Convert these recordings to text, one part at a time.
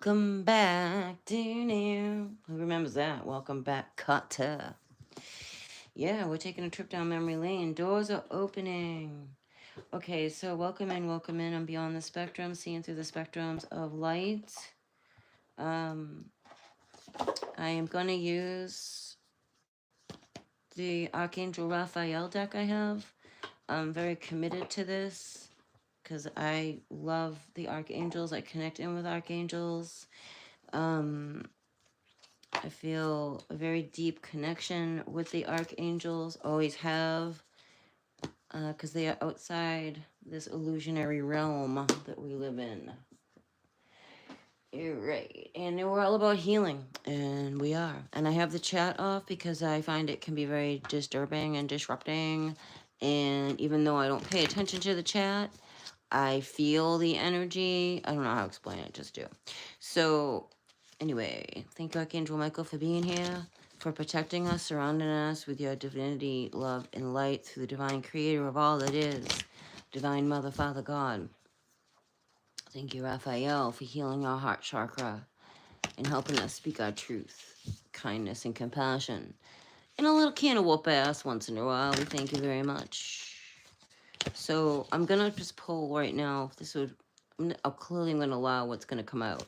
Welcome back to new. Who remembers that? Welcome back, Cutter. Yeah, we're taking a trip down memory lane. Doors are opening. Okay, so welcome in, welcome in. I'm beyond the spectrum, seeing through the spectrums of light. Um, I am going to use the Archangel Raphael deck I have. I'm very committed to this because I love the archangels. I connect in with archangels. Um, I feel a very deep connection with the archangels, always have, because they are outside this illusionary realm that we live in. You're right. And we're all about healing, and we are. And I have the chat off because I find it can be very disturbing and disrupting. And even though I don't pay attention to the chat, I feel the energy. I don't know how to explain it, just do. So, anyway, thank you, Archangel Michael, for being here, for protecting us, surrounding us with your divinity, love, and light through the divine creator of all that is, divine Mother, Father, God. Thank you, Raphael, for healing our heart chakra and helping us speak our truth, kindness, and compassion. And a little can of whoop ass once in a while. We thank you very much. So I'm gonna just pull right now. This would, clearly I'm gonna allow what's gonna come out.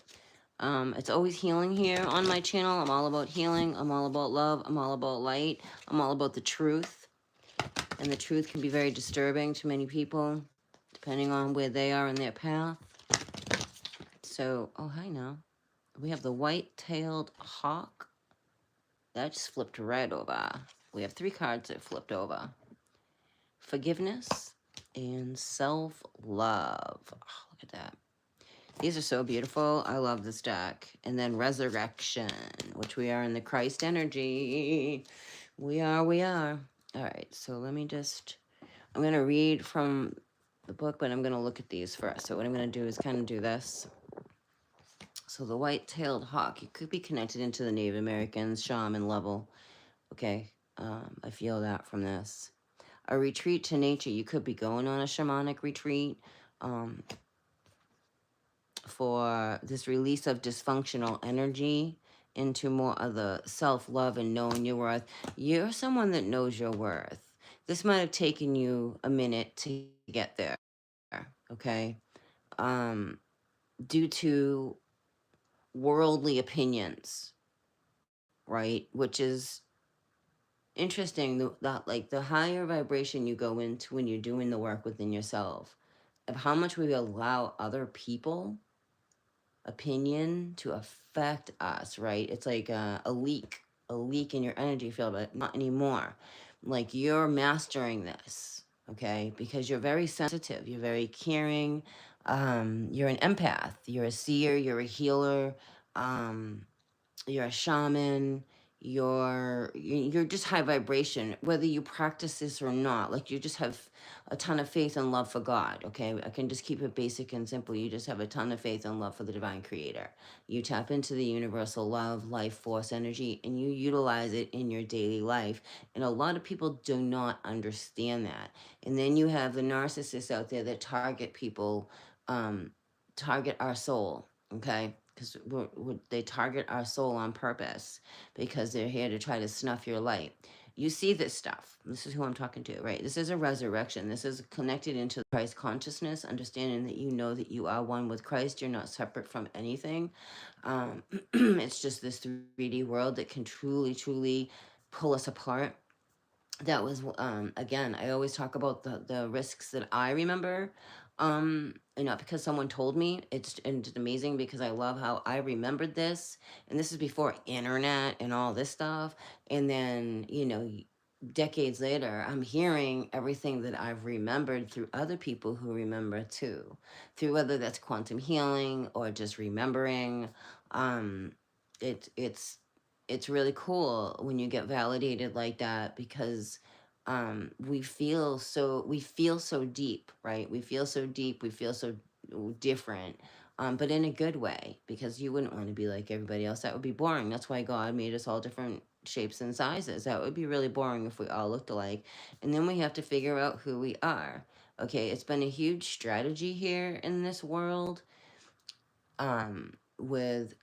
It's always healing here on my channel. I'm all about healing. I'm all about love. I'm all about light. I'm all about the truth. And the truth can be very disturbing to many people, depending on where they are in their path. So, oh, hi now. We have the white-tailed hawk. That just flipped right over. We have 3 cards that flipped over. Forgiveness and self-love. Oh, look at that. These are so beautiful. I love this deck. And then Resurrection, which we are in the Christ energy. We are. All right, so let me just, I'm going to read from the book, but I'm going to look at these first. So what I'm going to do is kind of do this. So the white-tailed hawk, it could be connected into the Native Americans, shaman level. Okay, I feel that from this. A retreat to nature. You could be going on a shamanic retreat. For this release of dysfunctional energy into more of the self-love and knowing your worth. You're someone that knows your worth. This might have taken you a minute to get there, okay? Due to worldly opinions, right? Which is interesting, that like the higher vibration you go into when you're doing the work within yourself, of how much we allow other people opinion to affect us, right? It's like a leak in your energy field, but not anymore. Like you're mastering this, okay? Because you're very sensitive, you're very caring, you're an empath, you're a seer, you're a healer, you're a shaman, you're just high vibration, whether you practice this or not. Like you just have a ton of faith and love for God. Okay, I can just keep it basic and simple. You just have a ton of faith and love for the divine creator. You tap into the universal love, life force energy, and you utilize it in your daily life. And a lot of people do not understand that. And then you have the narcissists out there that target people, target our soul. Okay, because they target our soul on purpose, because they're here to try to snuff your light. You see this stuff. This is who I'm talking to, right? This is a resurrection. This is connected into Christ consciousness, understanding that you know that you are one with Christ. You're not separate from anything. It's just this 3D world that can truly, truly pull us apart. That was, again, I always talk about the risks that I remember, and not because someone told me. It's amazing because I love how I remembered this, and this is before internet and all this stuff. And then, decades later, I'm hearing everything that I've remembered through other people who remember too, through whether that's quantum healing or just remembering. Um, it's it's really cool when you get validated like that, because we feel so deep, right? We feel so deep, we feel so different, but in a good way, because you wouldn't want to be like everybody else. That would be boring. That's why God made us all different shapes and sizes. That would be really boring if we all looked alike. And then we have to figure out who we are. Okay, it's been a huge strategy here in this world, with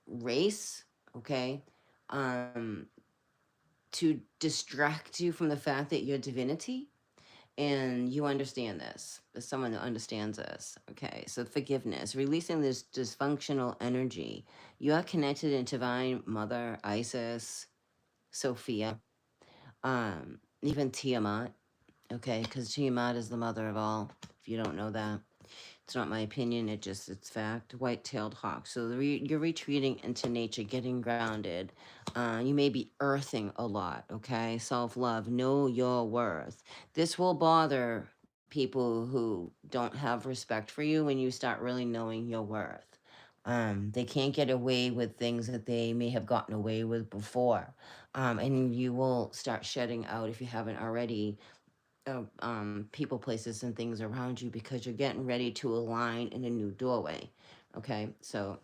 race, okay, um, to distract you from the fact that you're divinity and you understand this. As someone that understands this, okay? So forgiveness, releasing this dysfunctional energy. You are connected in divine mother, Isis, Sophia, even Tiamat, okay? Because Tiamat is the mother of all, if you don't know that. It's not my opinion, it's fact. White-tailed hawk. So you're retreating into nature, getting grounded. You may be earthing a lot, okay? Self-love, know your worth. This will bother people who don't have respect for you when you start really knowing your worth. They can't get away with things that they may have gotten away with before. And you will start shedding out, if you haven't already, people, places, and things around you because you're getting ready to align in a new doorway. Okay, so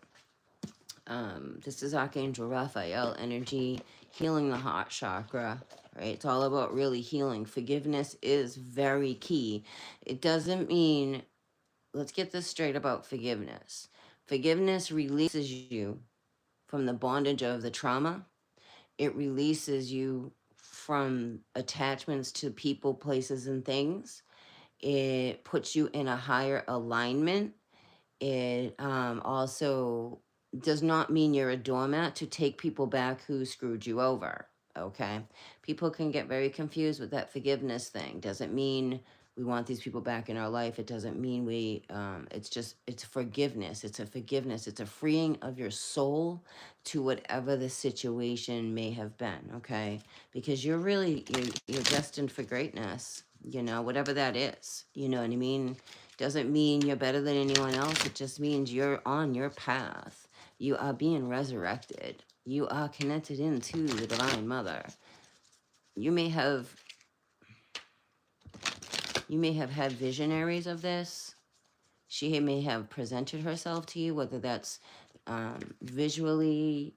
this is Archangel Raphael energy, healing the heart chakra. Right, it's all about really healing. Forgiveness is very key. It doesn't mean, let's get this straight about forgiveness. Forgiveness releases you from the bondage of the trauma. It releases you from attachments to people, places, and things. It puts you in a higher alignment. It also does not mean you're a doormat to take people back who screwed you over. Okay. People can get very confused with that forgiveness thing. Doesn't mean we want these people back in our life. It doesn't mean it's forgiveness. It's a forgiveness. It's a freeing of your soul to whatever the situation may have been. Okay. Because you're destined for greatness, whatever that is. You know what I mean? Doesn't mean you're better than anyone else. It just means you're on your path. You are being resurrected. You are connected into the Divine Mother. You may have had visionaries of this. She may have presented herself to you, whether that's visually,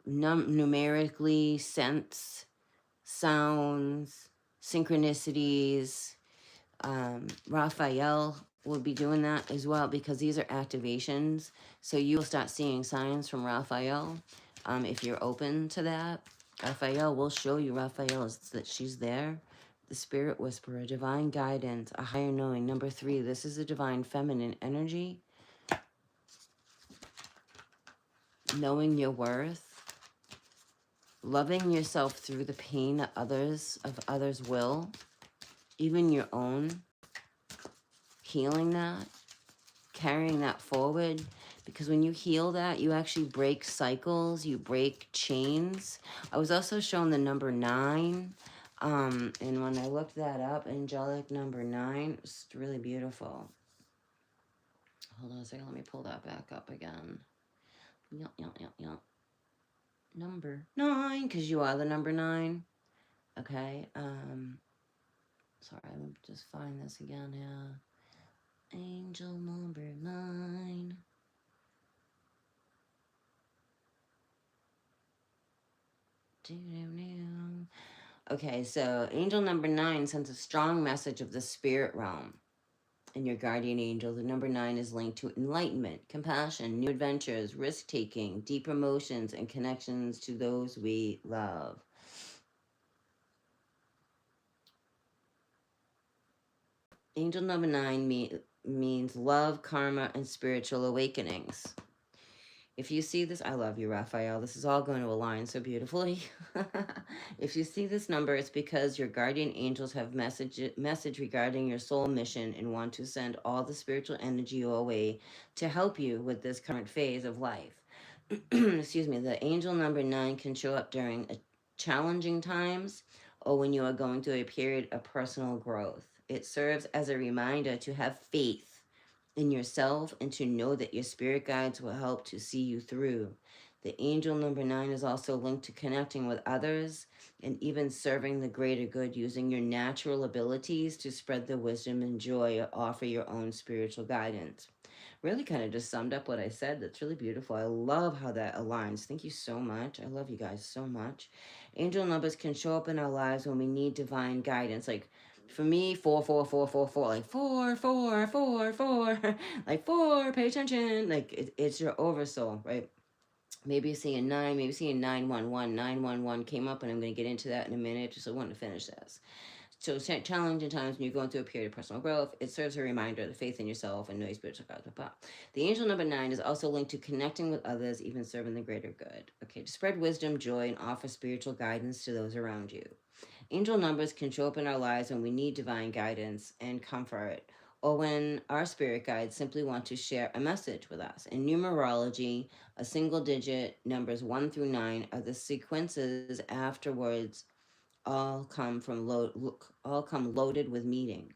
numerically, sense, sounds, synchronicities. Raphael will be doing that as well because these are activations. So you'll start seeing signs from Raphael if you're open to that. Raphael will show you. Raphael is that she's there. The spirit whisperer, divine guidance, a higher knowing. Number 3, this is a divine feminine energy. Knowing your worth. Loving yourself through the pain of others will. Even your own. Healing that. Carrying that forward, because when you heal that, you actually break cycles, you break chains. I was also shown the number 9, and when I looked that up, angelic number 9, it's really beautiful. Hold on a second, let me pull that back up again. Yeah. Number 9, because you are the number 9. Okay, sorry, let me just find this again here. Angel number 9. Okay, so angel number 9 sends a strong message of the spirit realm and your guardian angel. The number 9 is linked to enlightenment, compassion, new adventures, risk-taking, deep emotions, and connections to those we love. Angel number 9 means love, karma, and spiritual awakenings. If you see this, I love you, Raphael. This is all going to align so beautifully. If you see this number, it's because your guardian angels have message regarding your soul mission and want to send all the spiritual energy your way to help you with this current phase of life. Excuse me. The angel number 9 can show up during challenging times or when you are going through a period of personal growth. It serves as a reminder to have faith in yourself and to know that your spirit guides will help to see you through. The angel number 9 is also linked to connecting with others and even serving the greater good, using your natural abilities to spread the wisdom and joy or offer your own spiritual guidance. Really kind of just summed up what I said. That's really beautiful. I love how that aligns. Thank you so much. I love you guys so much. Angel numbers can show up in our lives when we need divine guidance. Like For me, 4, 4, 4, 4, 4, like 4, 4, 4, 4, like 4, pay attention. Like it's your oversoul, right? Maybe you're seeing 9, maybe you're seeing 911. 911 came up, and I'm going to get into that in a minute, just I want to finish this. So challenging times when you're going through a period of personal growth, it serves a reminder of the faith in yourself and know your spiritual God. The angel number 9 is also linked to connecting with others, even serving the greater good. Okay, to spread wisdom, joy, and offer spiritual guidance to those around you. Angel numbers can show up in our lives when we need divine guidance and comfort, or when our spirit guides simply want to share a message with us. In numerology, a single digit numbers 1 through 9 are the sequences afterwards all come loaded with meaning.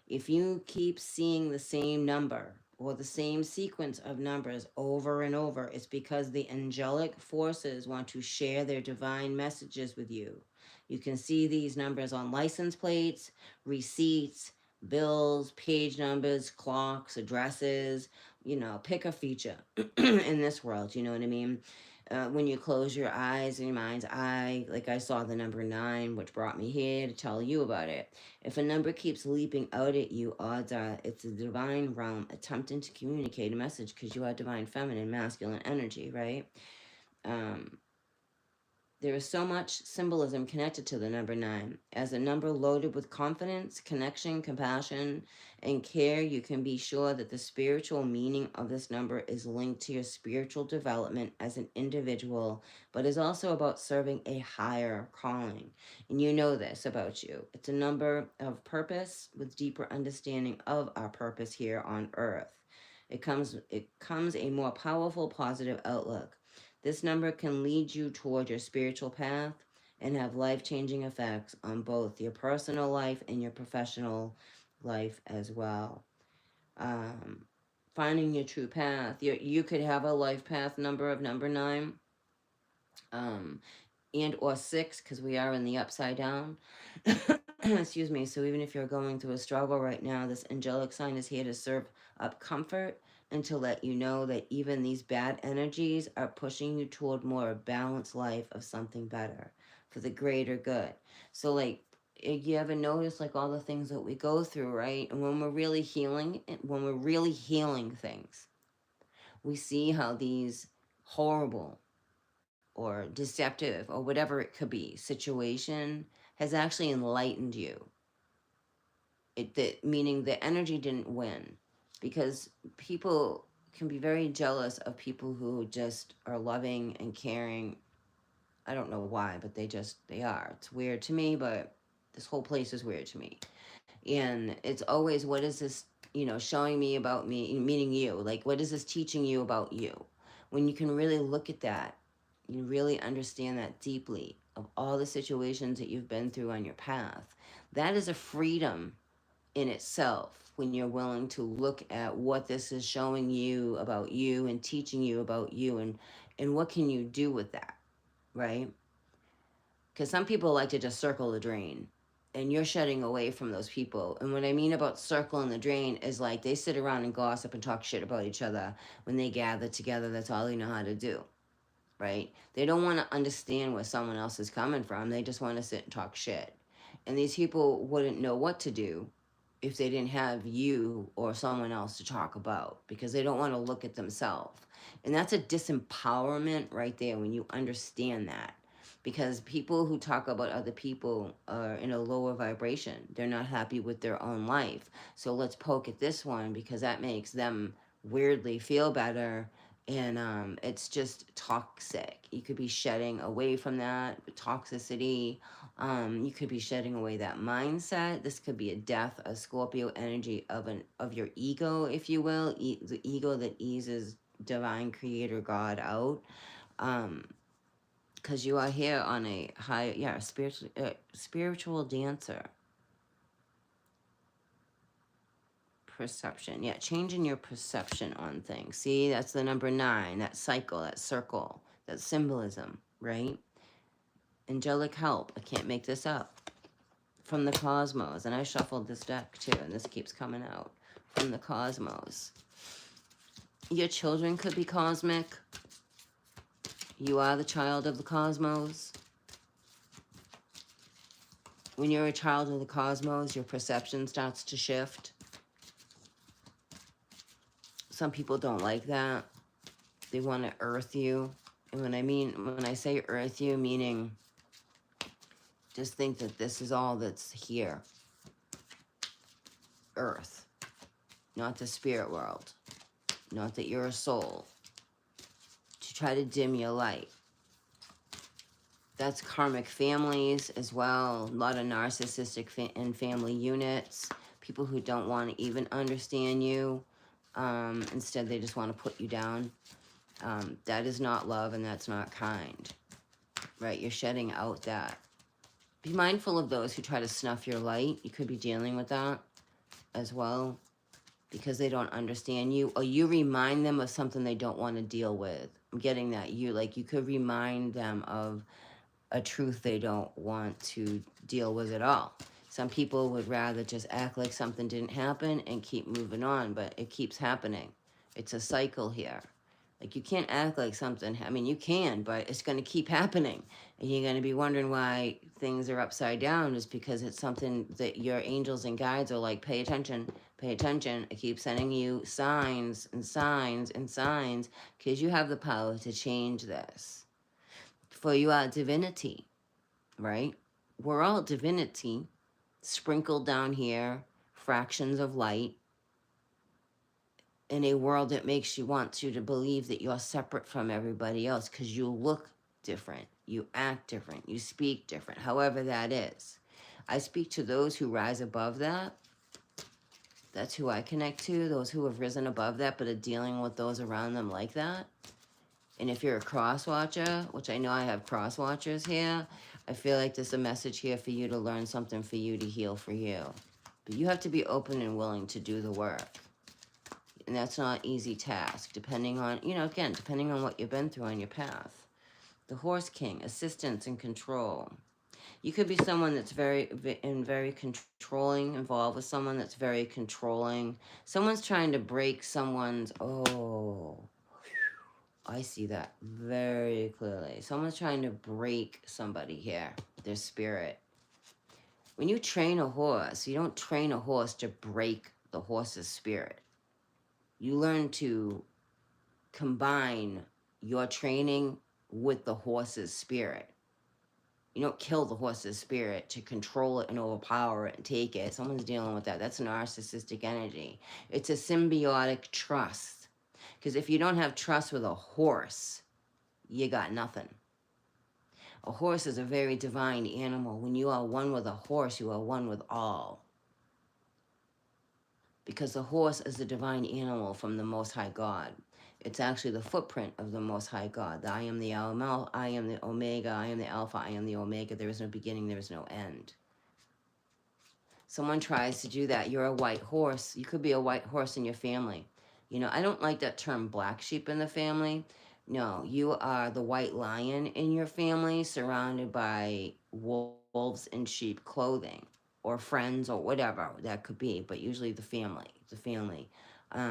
If you keep seeing the same number or the same sequence of numbers over and over, it's because the angelic forces want to share their divine messages with you. You can see these numbers on license plates, receipts, bills, page numbers, clocks, addresses, pick a feature in this world, you know what I mean? When you close your eyes and your mind's eye, like I saw the number 9, which brought me here to tell you about it. If a number keeps leaping out at you, odds are it's the divine realm attempting to communicate a message, because you are divine feminine, masculine energy, right? There is so much symbolism connected to the number 9. As a number loaded with confidence, connection, compassion, and care, you can be sure that the spiritual meaning of this number is linked to your spiritual development as an individual, but is also about serving a higher calling. And you know this about you. It's a number of purpose with deeper understanding of our purpose here on earth. It comes a more powerful, positive outlook. This number can lead you toward your spiritual path and have life-changing effects on both your personal life and your professional life as well. Finding your true path. You could have a life path number of number 9, and or 6, because we are in the upside down. Excuse me. So even if you're going through a struggle right now, this angelic sign is here to serve up comfort and to let you know that even these bad energies are pushing you toward more balanced life of something better for the greater good. So like, you ever notice like all the things that we go through, right? And when we're really healing things, we see how these horrible or deceptive or whatever it could be situation has actually enlightened you. Meaning the energy didn't win, because people can be very jealous of people who just are loving and caring. I don't know why, but they are. It's weird to me, but this whole place is weird to me. And it's always, what is this, showing me about me, meaning you? Like, what is this teaching you about you? When you can really look at that, you really understand that deeply of all the situations that you've been through on your path. That is a freedom in itself, when you're willing to look at what this is showing you about you and teaching you about you, and what can you do with that, right? Because some people like to just circle the drain, and you're shedding away from those people. And what I mean about circling the drain is like they sit around and gossip and talk shit about each other when they gather together. That's all they know how to do, right? They don't want to understand where someone else is coming from. They just want to sit and talk shit. And these people wouldn't know what to do if they didn't have you or someone else to talk about, because they don't want to look at themselves. And that's a disempowerment right there when you understand that. Because people who talk about other people are in a lower vibration. They're not happy with their own life. So let's poke at this one, because that makes them weirdly feel better. And it's just toxic. You could be shedding away from that toxicity. You could be shedding away that mindset. This could be a death, a Scorpio energy of your ego, if you will, the ego that eases divine creator God out. Because you are here on a high, spiritual dancer. Perception, changing your perception on things. See, that's the number 9, that cycle, that circle, that symbolism, right? Angelic help, I can't make this up. From the cosmos, and I shuffled this deck too, and this keeps coming out. From the cosmos. Your children could be cosmic. You are the child of the cosmos. When you're a child of the cosmos, your perception starts to shift. Some people don't like that. They want to earth you. And when I say earth you, meaning just think that this is all that's here. Earth, not the spirit world. Not that you're a soul. To try to dim your light. That's karmic families as well. A lot of narcissistic and family units. People who don't want to even understand you. Instead, they just want to put you down. That is not love, and that's not kind. Right? You're shedding out that. Be mindful of those who try to snuff your light. You could be dealing with that as well, because they don't understand you, or you remind them of something they don't want to deal with. I'm getting that. You could remind them of a truth they don't want to deal with at all. Some people would rather just act like something didn't happen and keep moving on, but it keeps happening. It's a cycle here. Like, you can't act like something, I mean, you can, but it's going to keep happening. And you're going to be wondering why things are upside down, is because it's something that your angels and guides are like, pay attention, pay attention. I keep sending you signs and signs and signs, because you have the power to change this. For you are divinity, right? We're all divinity, sprinkled down here, fractions of light, in a world that makes you want you to believe that you're separate from everybody else because you look different, you act different, you speak different, however that is. I speak to those who rise above that. That's who I connect to, those who have risen above that but are dealing with those around them like that. And if you're a cross watcher, which I know I have cross watchers here, I feel like there's a message here for you to learn something for you to heal for you. But you have to be open and willing to do the work. And that's not an easy task, depending on, again, depending on what you've been through on your path. The Horse King, assistance and control. You could be someone that's very controlling, involved with someone that's very controlling. Someone's trying to break someone's, I see that very clearly. Someone's trying to break somebody here, their spirit. When you train a horse, you don't train a horse to break the horse's spirit. You learn to combine your training with the horse's spirit. You don't kill the horse's spirit to control it and overpower it and take it. Someone's dealing with that. That's narcissistic energy. It's a symbiotic trust. Because if you don't have trust with a horse, you got nothing. A horse is a very divine animal. When you are one with a horse, you are one with all. Because the horse is a divine animal from the Most High God. It's actually the footprint of the Most High God. I am the Alpha, I am the Omega, I am the Alpha, I am the Omega. There is no beginning, there is no end. Someone tries to do that. You're a white horse. You could be a white horse in your family. I don't like that term black sheep in the family. No, you are the white lion in your family, surrounded by wolves in sheep clothing, or friends, or whatever that could be, but usually the family.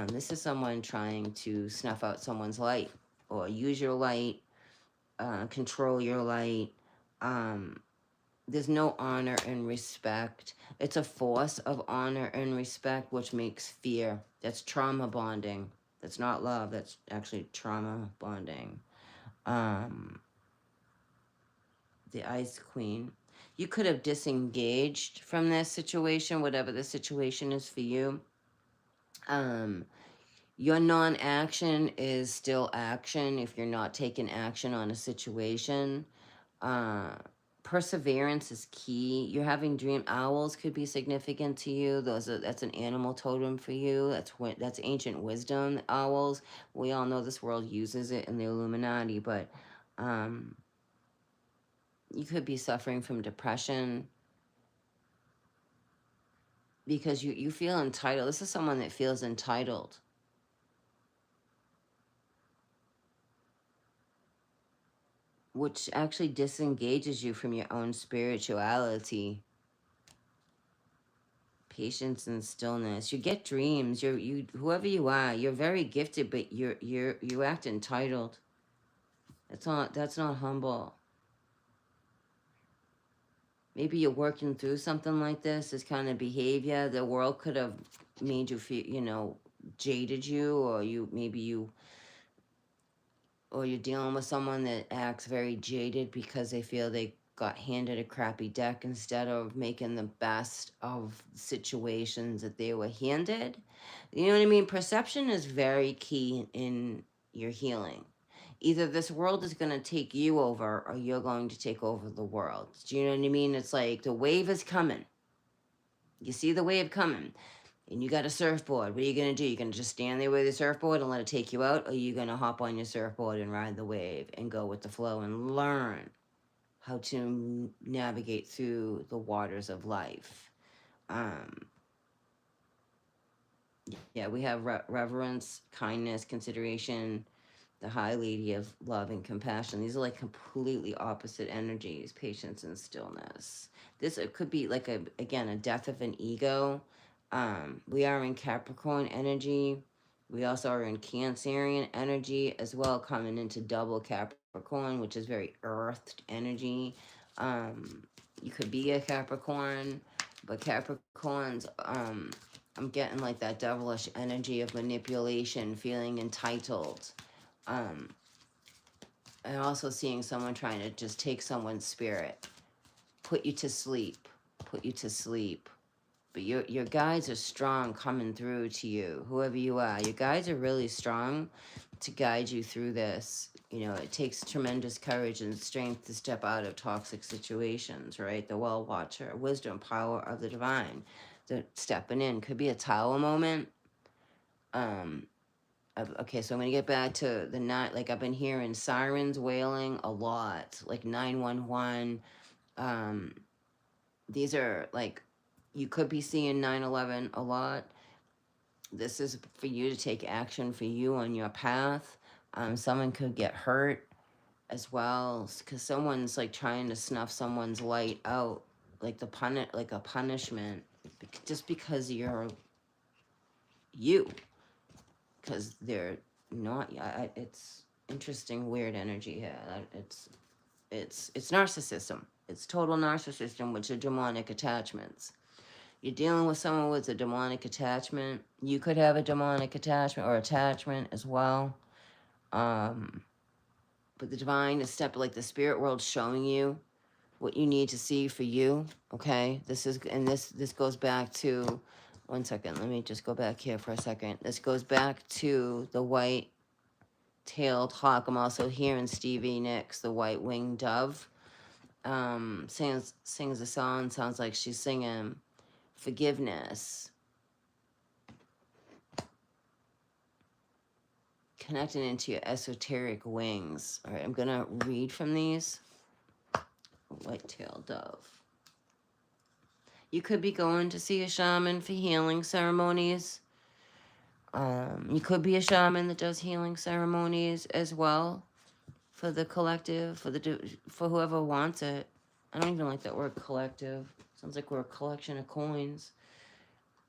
This is someone trying to snuff out someone's light, or use your light, control your light. There's no honor and respect. It's a force of honor and respect, which makes fear. That's trauma bonding. That's not love. That's actually trauma bonding. The Ice Queen. You could have disengaged from this situation, whatever the situation is for you. Your non-action is still action if you're not taking action on a situation. Perseverance is key. You're having dream owls could be significant to you. That's an animal totem for you. That's ancient wisdom. Owls. We all know this world uses it in the Illuminati, but you could be suffering from depression because you feel entitled. This is someone that feels entitled. Which actually disengages you from your own spirituality. Patience and stillness. You get dreams. You whoever you are, you're very gifted, but you act entitled. That's not humble. maybe you're working through something like this kind of behavior. The world could have made you feel, jaded you, or or you're dealing with someone that acts very jaded because they feel they got handed a crappy deck instead of making the best of situations that they were handed. You know what I mean? Perception is very key in your healing. Either this world is going to take you over or you're going to take over the world. Do you know what I mean? It's like the wave is coming. You see the wave coming, and you got a surfboard. What are you going to do? You're going to just stand there with the surfboard and let it take you out? Or are you going to hop on your surfboard and ride the wave and go with the flow and learn how to navigate through the waters of life? Um, yeah, we have reverence, kindness, consideration, the high lady of love and compassion. These are like completely opposite energies, patience and stillness. This it could be like a death of an ego. We are in Capricorn energy. We also are in Cancerian energy as well, coming into double Capricorn, which is very earthed energy. Um, you could be a Capricorn, but Capricorns, I'm getting like that devilish energy of manipulation, feeling entitled. Um, and also seeing someone trying to just take someone's spirit, put you to sleep, put you to sleep. But your guides are strong coming through to you, whoever you are. Your guides are really strong to guide you through this. It takes tremendous courage and strength to step out of toxic situations, right? The well watcher, wisdom, power of the divine. The stepping in could be a tower moment. Um, okay, so I'm gonna get back to the night. Like I've been hearing sirens wailing a lot, like 911. Um, these are like you could be seeing 911 a lot. This is for you to take action for you on your path. Someone could get hurt as well because someone's like trying to snuff someone's light out, like like a punishment, just because you're you, because they're not. It's interesting, weird energy here. It's narcissism. It's total narcissism, which are demonic attachments. You're dealing with someone with a demonic attachment. You could have a demonic attachment or attachment as well. Um, but the divine is like the spirit world showing you what you need to see for you. Okay, this goes back to. One second, let me just go back here for a second. This goes back to the white-tailed hawk. I'm also hearing Stevie Nicks, the white-winged dove. Sings a song. Sounds like she's singing forgiveness, connecting into your esoteric wings. All right, I'm gonna read from these. White-tailed dove. You could be going to see a shaman for healing ceremonies. You could be a shaman that does healing ceremonies as well for the collective, for whoever wants it. I don't even like that word collective. Sounds like we're a collection of coins.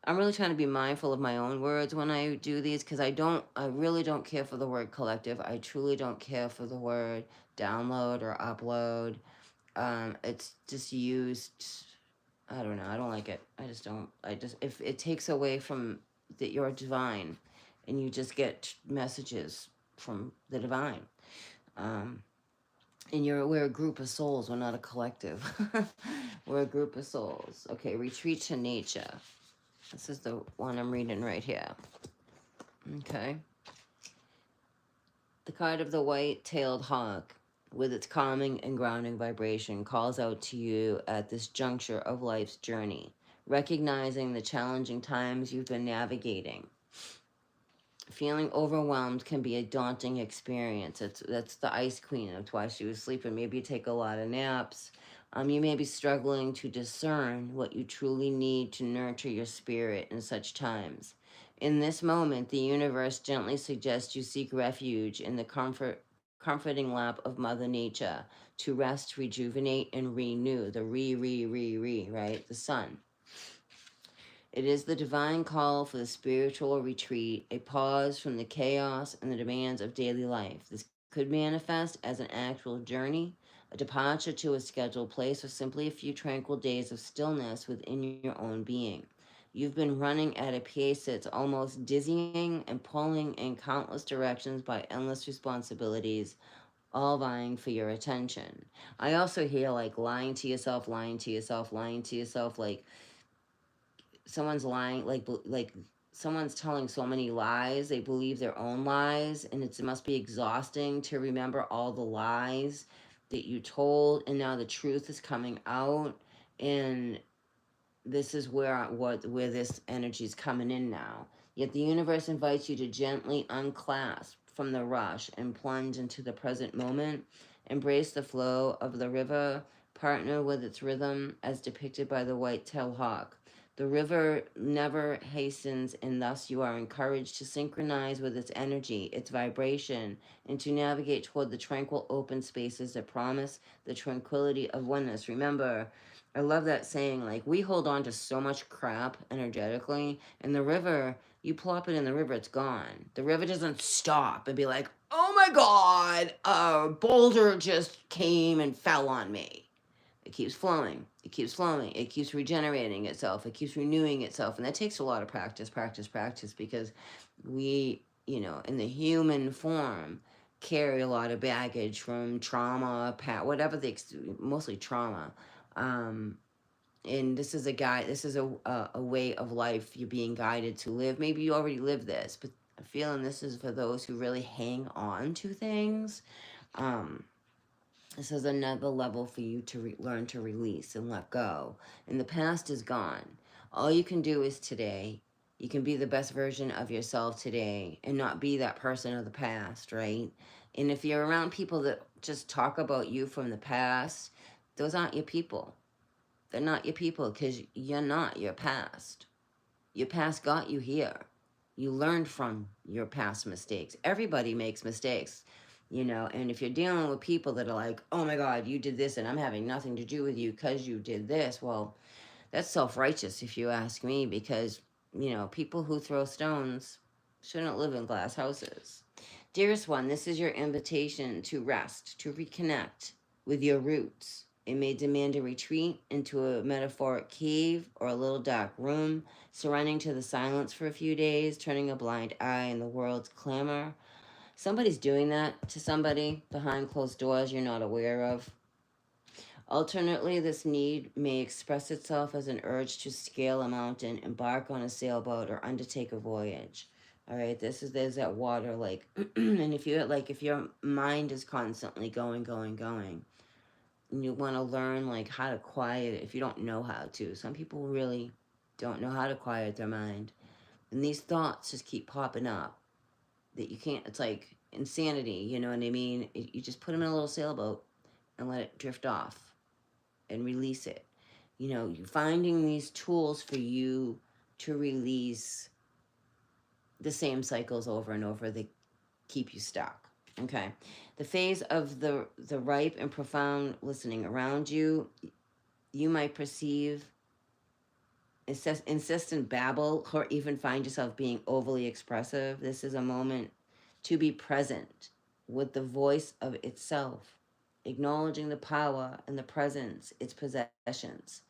I'm really trying to be mindful of my own words when I do these because I really don't care for the word collective. I truly don't care for the word download or upload. It's just used, I don't know, I don't like it. If it takes away from that you're divine and you just get messages from the divine. Um, and we're a group of souls, we're not a collective. We're a group of souls. Okay, retreat to nature. This is the one I'm reading right here. Okay. The card of the white-tailed hawk, with its calming and grounding vibration, calls out to you at this juncture of life's journey, recognizing the challenging times you've been navigating. Feeling overwhelmed can be a daunting experience. That's the Ice Queen. That's why she was sleeping. Maybe you take a lot of naps. You may be struggling to discern what you truly need to nurture your spirit in such times. In this moment, the universe gently suggests you seek refuge in the comforting lap of Mother Nature to rest, rejuvenate, and renew. The right? The sun. It is the divine call for the spiritual retreat, a pause from the chaos and the demands of daily life. This could manifest as an actual journey, a departure to a scheduled place, or simply a few tranquil days of stillness within your own being. You've been running at a pace that's almost dizzying and pulling in countless directions by endless responsibilities, all vying for your attention. I also hear like lying to yourself, lying to yourself, lying to yourself, like someone's lying, like someone's telling so many lies, they believe their own lies, and it must be exhausting to remember all the lies that you told, and now the truth is coming out, and this is where this energy is coming in now. Yet the universe invites you to gently unclasp from the rush and plunge into the present moment. Embrace the flow of the river, partner with its rhythm as depicted by the white-tailed hawk. The river never hastens, and thus you are encouraged to synchronize with its energy, its vibration, and to navigate toward the tranquil open spaces that promise the tranquility of oneness. Remember, I love that saying, like, we hold on to so much crap energetically, and the river, you plop it in the river, it's gone. The river doesn't stop and be like, oh my God, a boulder just came and fell on me. It keeps flowing. It keeps flowing. It keeps regenerating itself. It keeps renewing itself. And that takes a lot of practice, because we, in the human form, carry a lot of baggage from trauma, whatever mostly trauma. And this is a way of life you're being guided to live. Maybe you already live this, but I'm feeling this is for those who really hang on to things. This is another level for you to learn to release and let go. And the past is gone. All you can do is today. You can be the best version of yourself today and not be that person of the past, right? And if you're around people that just talk about you from the past, those aren't your people. They're not your people, because you're not your past. Your past got you here. You learned from your past mistakes. Everybody makes mistakes, and if you're dealing with people that are like, oh my God, you did this and I'm having nothing to do with you because you did this, well, that's self-righteous if you ask me, because, people who throw stones shouldn't live in glass houses. Dearest one, this is your invitation to rest, to reconnect with your roots. It may demand a retreat into a metaphoric cave or a little dark room, surrendering to the silence for a few days, turning a blind eye in the world's clamor. Somebody's doing that to somebody behind closed doors you're not aware of. Alternately, this need may express itself as an urge to scale a mountain, embark on a sailboat, or undertake a voyage. All right, there's that water, like, and if your mind is constantly going, and you want to learn like how to quiet it if you don't know how to. Some people really don't know how to quiet their mind, and these thoughts just keep popping up that you can't. It's like insanity, you know what I mean? You just put them in a little sailboat and let it drift off and release it. You're finding these tools for you to release the same cycles over and over that keep you stuck. Okay. The phase of the ripe and profound listening around you, you might perceive insistent babble, or even find yourself being overly expressive. This is a moment to be present with the voice of itself, acknowledging the power and the presence, its possessions.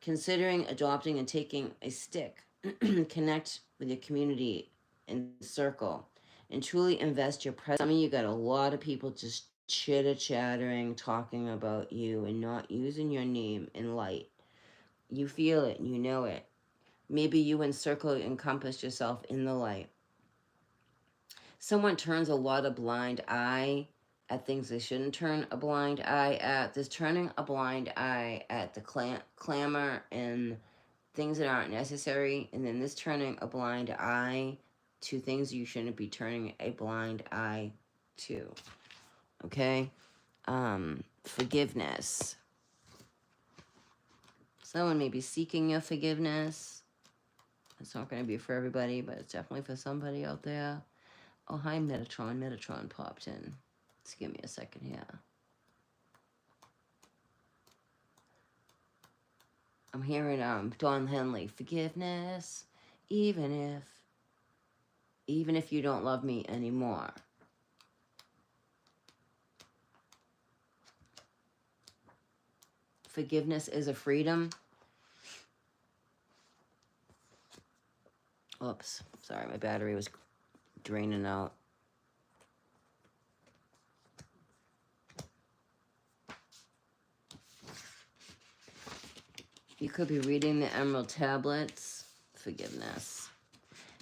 Considering adopting and taking a stick, connect with your community and circle, and truly invest your presence. Some of you got a lot of people just chitter-chattering, talking about you, and not using your name in light. You feel it and you know it. Maybe you encompass yourself in the light. Someone turns a lot of blind eye at things they shouldn't turn a blind eye at. There's turning a blind eye at the clamor and things that aren't necessary, and then this turning a blind eye to things you shouldn't be turning a blind eye to. Okay? Forgiveness. Someone may be seeking your forgiveness. It's not going to be for everybody, but it's definitely for somebody out there. Oh, hi, Metatron. Metatron popped in. Just give me a second here. I'm hearing Don Henley. Forgiveness, even if you don't love me anymore. forgiveness is a freedom. Oops, sorry, my battery was draining out. You could be reading the Emerald Tablets. Forgiveness.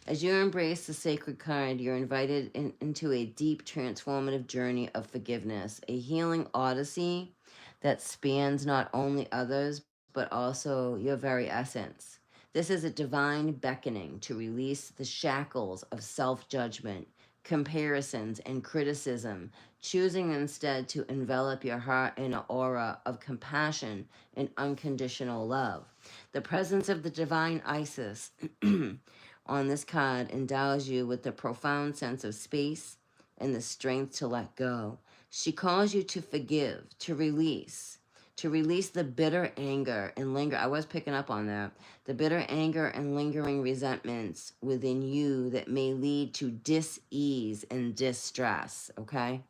As you embrace the sacred card, you're invited into a deep, transformative journey of forgiveness, a healing odyssey that spans not only others, but also your very essence. This is a divine beckoning to release the shackles of self-judgment, comparisons, and criticism, choosing instead to envelop your heart in an aura of compassion and unconditional love. The presence of the divine Isis on this card endows you with a profound sense of space and the strength to let go. She calls you to forgive, to release the bitter anger and linger. I was picking up on that. The bitter anger and lingering resentments within you that may lead to dis-ease and distress, okay?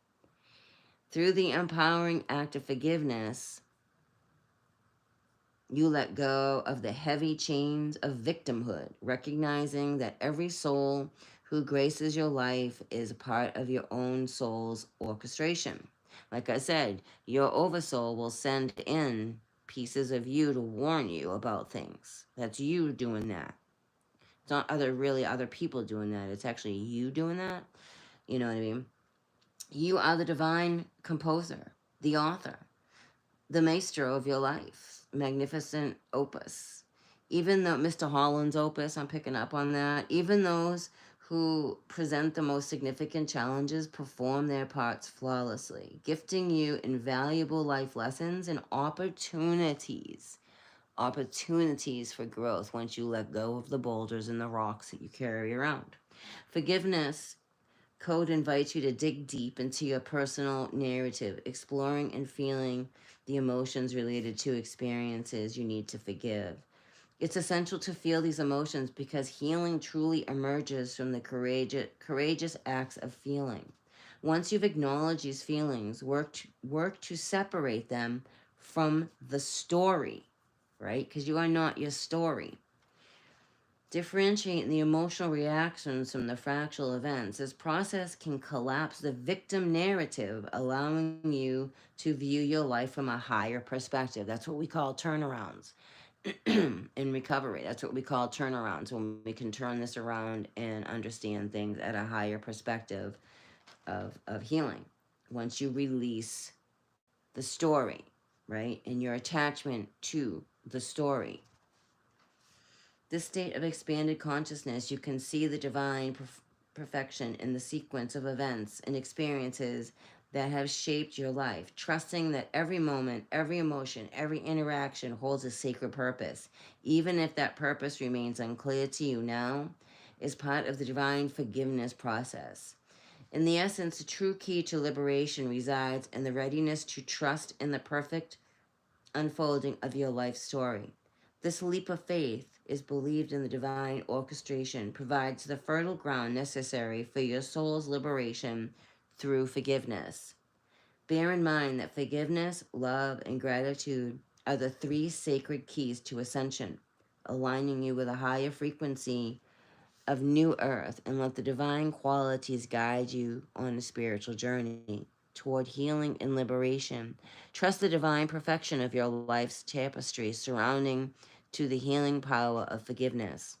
Through the empowering act of forgiveness, you let go of the heavy chains of victimhood, recognizing that every soul who graces your life is a part of your own soul's orchestration. Like I said, your oversoul will send in pieces of you to warn you about things. That's you doing that. It's not other people doing that. It's actually you doing that. You know what I mean? You are the divine composer, the author, the maestro of your life, magnificent opus. Even though Mr. Holland's opus, I'm picking up on that, even those who present the most significant challenges perform their parts flawlessly, gifting you invaluable life lessons and opportunities for growth once you let go of the boulders and the rocks that you carry around. Forgiveness Code invites you to dig deep into your personal narrative, exploring and feeling the emotions related to experiences you need to forgive. It's essential to feel these emotions because healing truly emerges from the courageous acts of feeling. Once you've acknowledged these feelings, work to separate them from the story, right? Because you are not your story. Differentiating the emotional reactions from the factual events. This process can collapse the victim narrative, allowing you to view your life from a higher perspective. That's what we call turnarounds in recovery. That's what we call turnarounds, when we can turn this around and understand things at a higher perspective of healing. Once you release the story, right, and your attachment to the story. This state of expanded consciousness, you can see the divine perfection in the sequence of events and experiences that have shaped your life, trusting that every moment, every emotion, every interaction holds a sacred purpose, even if that purpose remains unclear to you now, is part of the divine forgiveness process. In the essence, the true key to liberation resides in the readiness to trust in the perfect unfolding of your life story. This leap of faith is believed in the divine orchestration, provides the fertile ground necessary for your soul's liberation through forgiveness. Bear in mind that forgiveness, love, and gratitude are the three sacred keys to ascension, aligning you with a higher frequency of new earth, and let the divine qualities guide you on a spiritual journey toward healing and liberation. Trust the divine perfection of your life's tapestry surrounding to the healing power of forgiveness.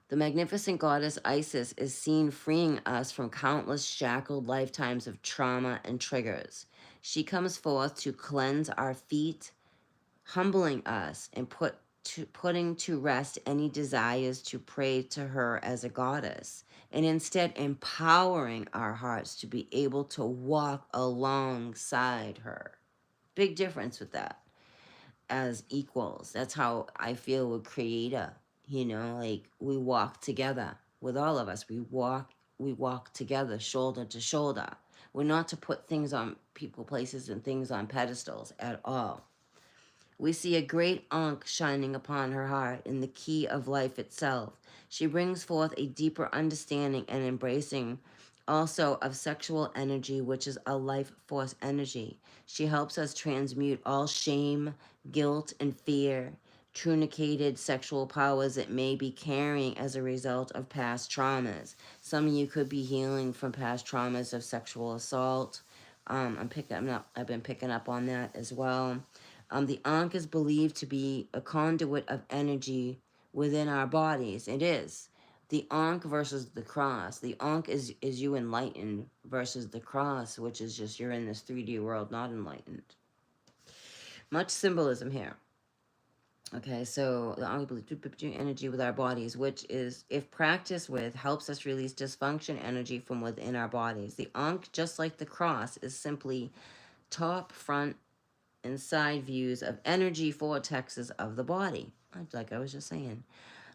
The magnificent goddess Isis is seen freeing us from countless shackled lifetimes of trauma and triggers. She comes forth to cleanse our feet, humbling us and putting to rest any desires to pray to her as a goddess, and instead empowering our hearts to be able to walk alongside her. Big difference with that, as equals. That's how I feel with Creator. Like we walk together with all of us. We walk together, shoulder to shoulder. We're not to put things on people, places, and things on pedestals at all. We see a great ankh shining upon her heart in the key of life itself. She brings forth a deeper understanding and embracing Also of sexual energy, which is a life force energy. She helps us transmute all shame, guilt, and fear, trunicated sexual powers that may be carrying as a result of past traumas. Some of you could be healing from past traumas of sexual assault. I've been picking up on that as well. The Ankh is believed to be a conduit of energy within our bodies. It is. The Ankh versus the cross. The Ankh is you enlightened versus the cross, which is just you're in this 3D world, not enlightened. Much symbolism here. Okay, so the Ankh believes energy with our bodies, which is, if practiced with, helps us release dysfunction energy from within our bodies. The Ankh, just like the cross, is simply top, front, and side views of energy vortexes of the body. Like I was just saying.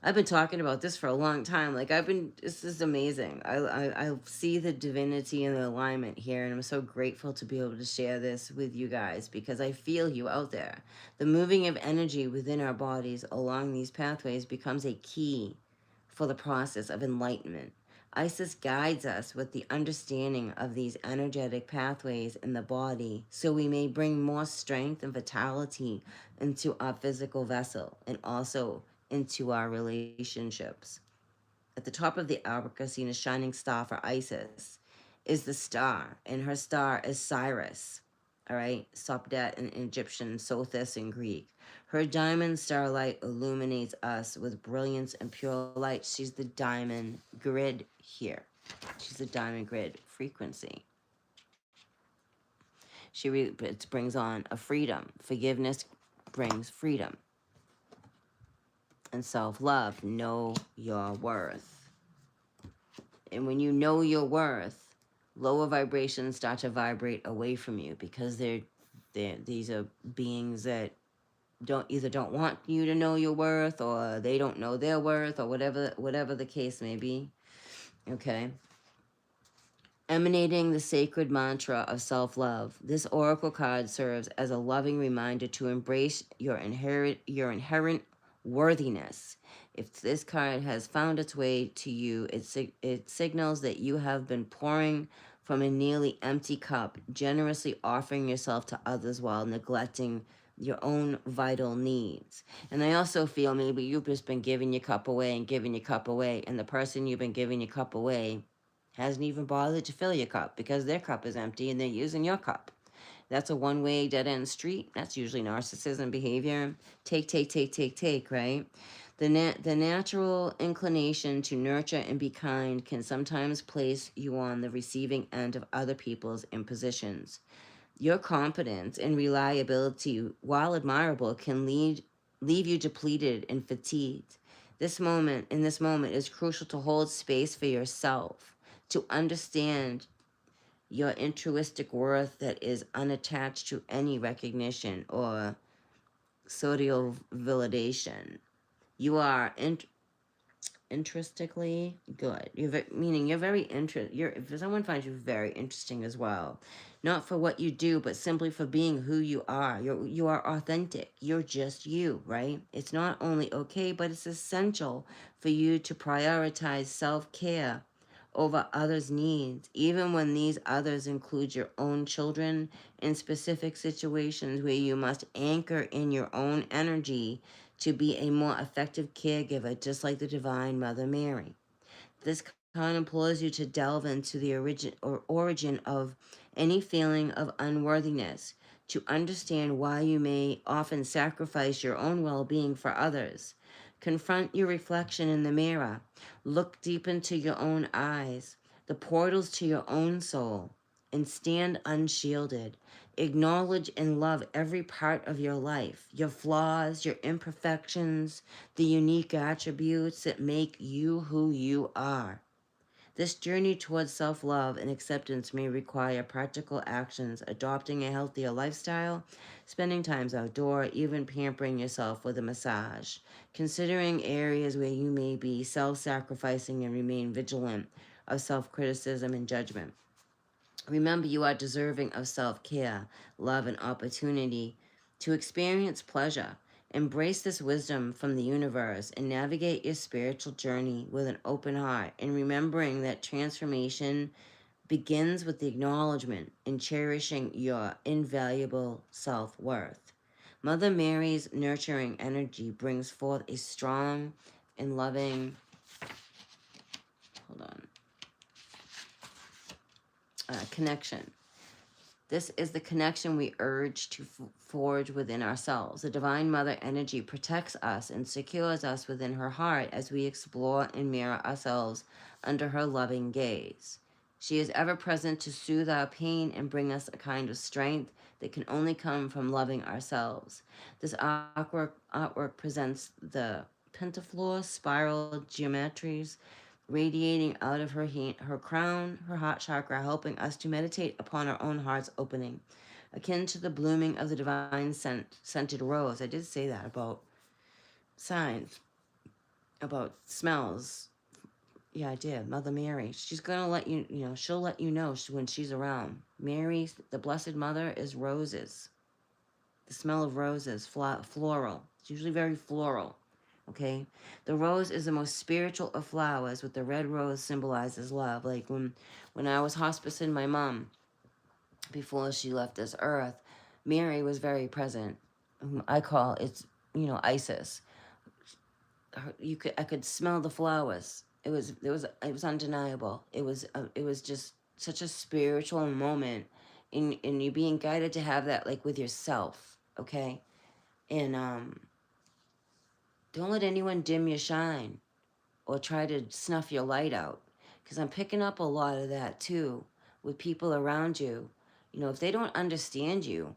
I've been talking about this for a long time. This is amazing. I see the divinity and the alignment here, and I'm so grateful to be able to share this with you guys because I feel you out there. The moving of energy within our bodies along these pathways becomes a key for the process of enlightenment. Isis guides us with the understanding of these energetic pathways in the body so we may bring more strength and vitality into our physical vessel and also into our relationships. At the top of the Alberca, seen a shining star for Isis, is the star, and her star is Sirius. All right, Sopdet in Egyptian, Sothis in Greek. Her diamond starlight illuminates us with brilliance and pure light. She's the diamond grid here. She's the diamond grid frequency. It brings on a freedom. Forgiveness brings freedom. And self-love. Know your worth. And when you know your worth, lower vibrations start to vibrate away from you because these are beings that don't want you to know your worth, or they don't know their worth, or whatever the case may be. Okay. Emanating the sacred mantra of self-love, this oracle card serves as a loving reminder to embrace your inherent worthiness. If this card has found its way to you, it signals that you have been pouring from a nearly empty cup, generously offering yourself to others while neglecting your own vital needs. And I also feel maybe you've just been giving your cup away and giving your cup away, and the person you've been giving your cup away hasn't even bothered to fill your cup because their cup is empty and they're using your cup. That's a one-way dead-end street. That's usually narcissism behavior. Take, right? The natural inclination to nurture and be kind can sometimes place you on the receiving end of other people's impositions. Your competence and reliability, while admirable, can leave you depleted and fatigued. In this moment, is crucial to hold space for yourself, to understand your intrinsic worth that is unattached to any recognition or social validation. You are intrinsically good. Meaning you're very if someone finds you very interesting as well, not for what you do, but simply for being who you are. You are authentic. You're just you, right? It's not only okay, but it's essential for you to prioritize self-care over others' needs, even when these others include your own children, in specific situations where you must anchor in your own energy to be a more effective caregiver, just like the Divine Mother Mary. This kind implores you to delve into the origin of any feeling of unworthiness, to understand why you may often sacrifice your own well-being for others. Confront your reflection in the mirror. Look deep into your own eyes, the portals to your own soul, and stand unshielded. Acknowledge and love every part of your life, your flaws, your imperfections, the unique attributes that make you who you are. This journey towards self-love and acceptance may require practical actions, adopting a healthier lifestyle, spending times outdoors, even pampering yourself with a massage, considering areas where you may be self-sacrificing and remain vigilant of self-criticism and judgment. Remember, you are deserving of self-care, love, and opportunity to experience pleasure. Embrace this wisdom from the universe and navigate your spiritual journey with an open heart, and remembering that transformation begins with the acknowledgement and cherishing your invaluable self-worth. Mother Mary's nurturing energy brings forth a strong and loving, hold on, connection. This is the connection we urge to forge within ourselves. The Divine Mother energy protects us and secures us within her heart as we explore and mirror ourselves under her loving gaze. She is ever present to soothe our pain and bring us a kind of strength that can only come from loving ourselves. This artwork presents the pentafloor spiral geometries radiating out of her crown, her heart chakra, helping us to meditate upon our own heart's opening, akin to the blooming of the divine scented rose. I did say that about signs, about smells. Yeah, I did. Mother Mary. She's going to let you, she'll let you know when she's around. Mary, the Blessed Mother, is roses. The smell of roses, floral. It's usually very floral. Okay, the rose is the most spiritual of flowers, with the red rose symbolizes love. Like when I was hospicing my mom before she left this earth, Mary was very present. I call it's Isis. I could smell the flowers. It was undeniable. It was just such a spiritual moment, in you being guided to have that, like, with yourself. Okay, and don't let anyone dim your shine or try to snuff your light out, because I'm picking up a lot of that too with people around you. If they don't understand you,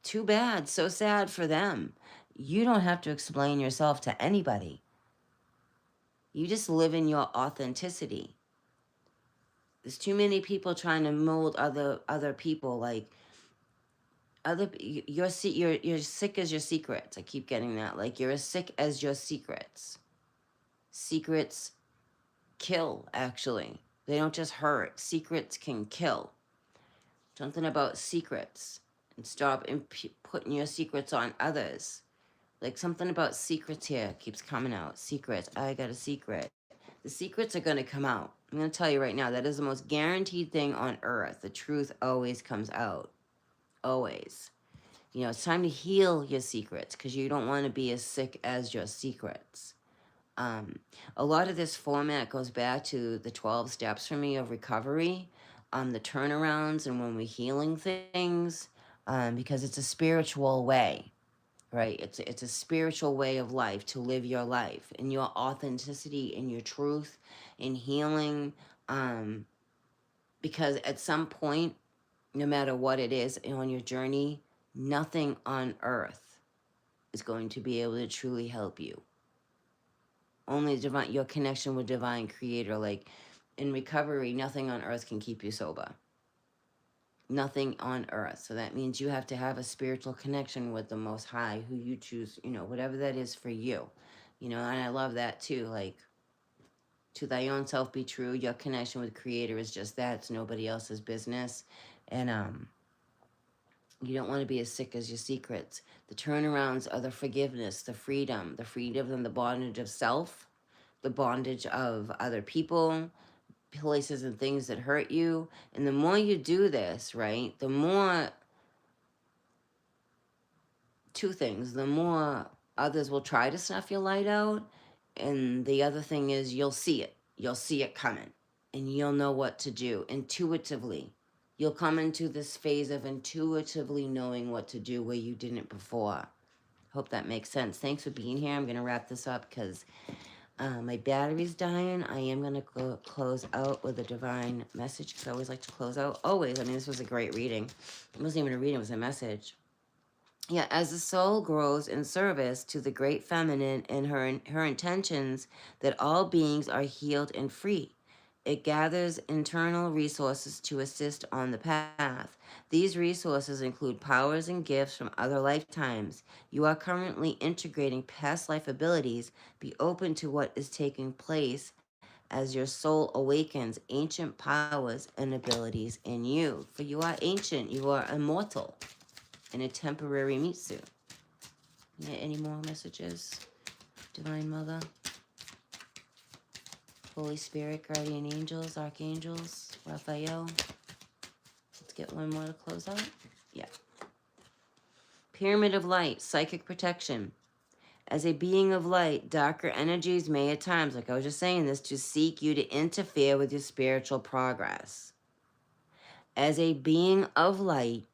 too bad, so sad for them. You don't have to explain yourself to anybody. You just live in your authenticity. There's too many people trying to mold other people, like you're sick as your secrets. I keep getting that, like, you're as sick as your secrets. Secrets kill, actually. They don't just hurt. Secrets can kill. Something about secrets, and stop putting your secrets on others. Like, something about secrets here keeps coming out. Secrets. I got a secret. The secrets are going to come out. I'm going to tell you right now, that is the most guaranteed thing on earth. The truth always comes out. Always. It's time to heal your secrets, because you don't want to be as sick as your secrets. A lot of this format goes back to the 12 steps for me of recovery, the turnarounds, and when we're healing things, because it's a spiritual way, right? It's a spiritual way of life, to live your life in your authenticity, in your truth, in healing, because at some point, no matter what it is on your journey, nothing on earth is going to be able to truly help you. Only your connection with divine creator. Like, in recovery, nothing on earth can keep you sober. Nothing on earth. So that means you have to have a spiritual connection with the Most High, who you choose, whatever that is for you. And I love that too. Like, to thy own self be true. Your connection with creator is just that. It's nobody else's business. And you don't want to be as sick as your secrets. The turnarounds are the forgiveness, the freedom and the bondage of self, the bondage of other people, places and things that hurt you. And the more you do this, right, the more, two things: the more others will try to snuff your light out, and the other thing is you'll see it coming, and you'll know what to do intuitively. You'll come into this phase of intuitively knowing what to do where you didn't before. Hope that makes sense. Thanks for being here. I'm going to wrap this up because my battery's dying. I am going to close out with a divine message, because I always like to close out. Always. I mean, this was a great reading. It wasn't even a reading, it was a message. Yeah, as the soul grows in service to the great feminine and her intentions that all beings are healed and free, it gathers internal resources to assist on the path. These resources include powers and gifts from other lifetimes. You are currently integrating past life abilities. Be open to what is taking place as your soul awakens ancient powers and abilities in you. For you are ancient, you are immortal in a temporary meat suit. Any more messages? Divine Mother, Holy Spirit, guardian angels, archangels. Raphael. Let's get one more to close out. Yeah. Pyramid of light, psychic protection. As a being of light, darker energies may at times, like I was just saying this, to seek you to interfere with your spiritual progress. As a being of light,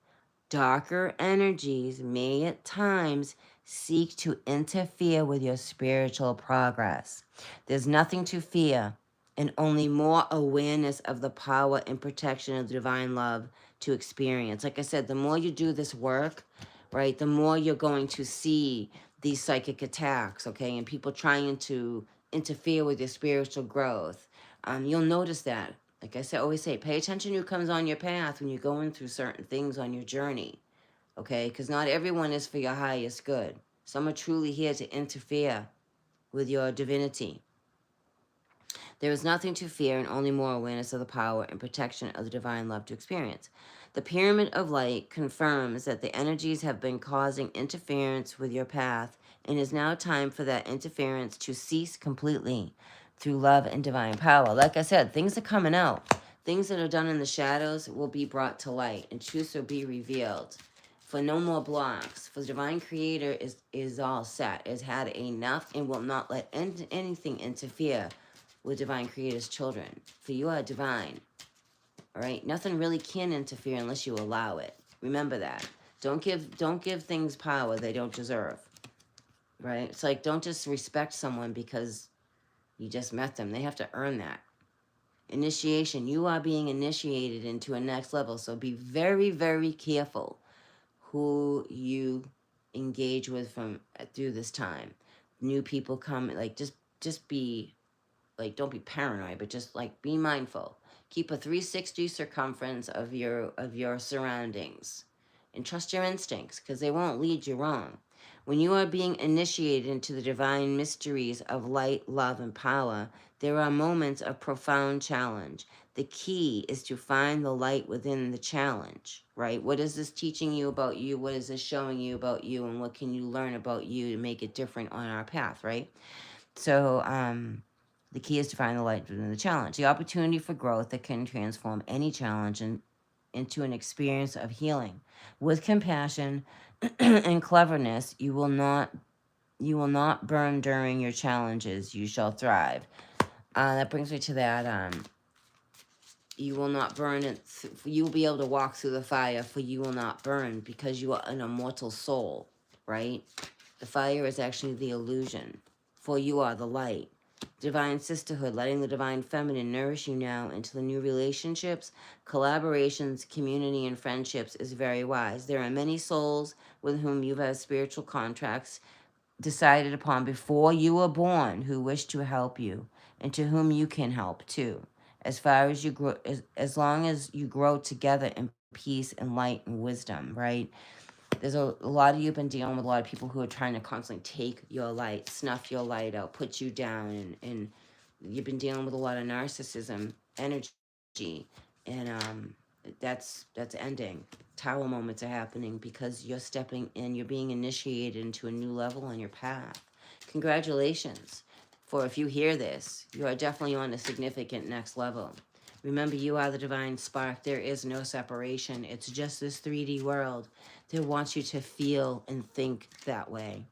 darker energies may at times seek to interfere with your spiritual progress. There's nothing to fear and only more awareness of the power and protection of the divine love to experience. Like I said, the more you do this work, right, the more you're going to see these psychic attacks, okay, and people trying to interfere with your spiritual growth. You'll notice that. Like I said, always say, pay attention who comes on your path when you're going through certain things on your journey, okay? Because not everyone is for your highest good. Some are truly here to interfere with your divinity. There is nothing to fear and only more awareness of the power and protection of the divine love to experience. The pyramid of light confirms that the energies have been causing interference with your path, and it is now time for that interference to cease completely through love and divine power. Like I said, things are coming out. Things that are done in the shadows will be brought to light, and truths will be revealed. For no more blocks. For the divine creator is all set, has had enough, and will not let anything interfere with divine creator's children. For you are divine. All right? Nothing really can interfere unless you allow it. Remember that. Don't give things power they don't deserve. Right? It's like, don't just respect someone because you just met them. They have to earn that. Initiation. You are being initiated into a next level. So be very, very careful who you engage with from through this time. New people come, like just be like, don't be paranoid, but just like be mindful. Keep a 360 circumference of your surroundings, and trust your instincts because they won't lead you wrong. When you are being initiated into the divine mysteries of light, love, and power, there are moments of profound challenge. The key is to find the light within the challenge, right? What is this teaching you about you? What is this showing you about you? And what can you learn about you to make it different on our path, right? So, the key is to find the light within the challenge. The opportunity for growth that can transform any challenge into an experience of healing. With compassion and cleverness, you will not burn during your challenges. You shall thrive. That brings me to that. You will not burn it. You will be able to walk through the fire, for you will not burn, because you are an immortal soul, right? The fire is actually the illusion, for you are the light. Divine sisterhood, letting the divine feminine nourish you now into the new relationships, collaborations, community, and friendships is very wise. There are many souls with whom you have spiritual contracts decided upon before you were born who wish to help you and to whom you can help too. As far as you grow, as long as you grow together in peace and light and wisdom, right? There's a lot of you have been dealing with a lot of people who are trying to constantly take your light, snuff your light out, put you down, and you've been dealing with a lot of narcissism energy, and that's ending. Tower moments are happening because you're stepping in, you're being initiated into a new level on your path. Congratulations. For if you hear this, you are definitely on a significant next level. Remember, you are the divine spark. There is no separation. It's just this 3D world that wants you to feel and think that way.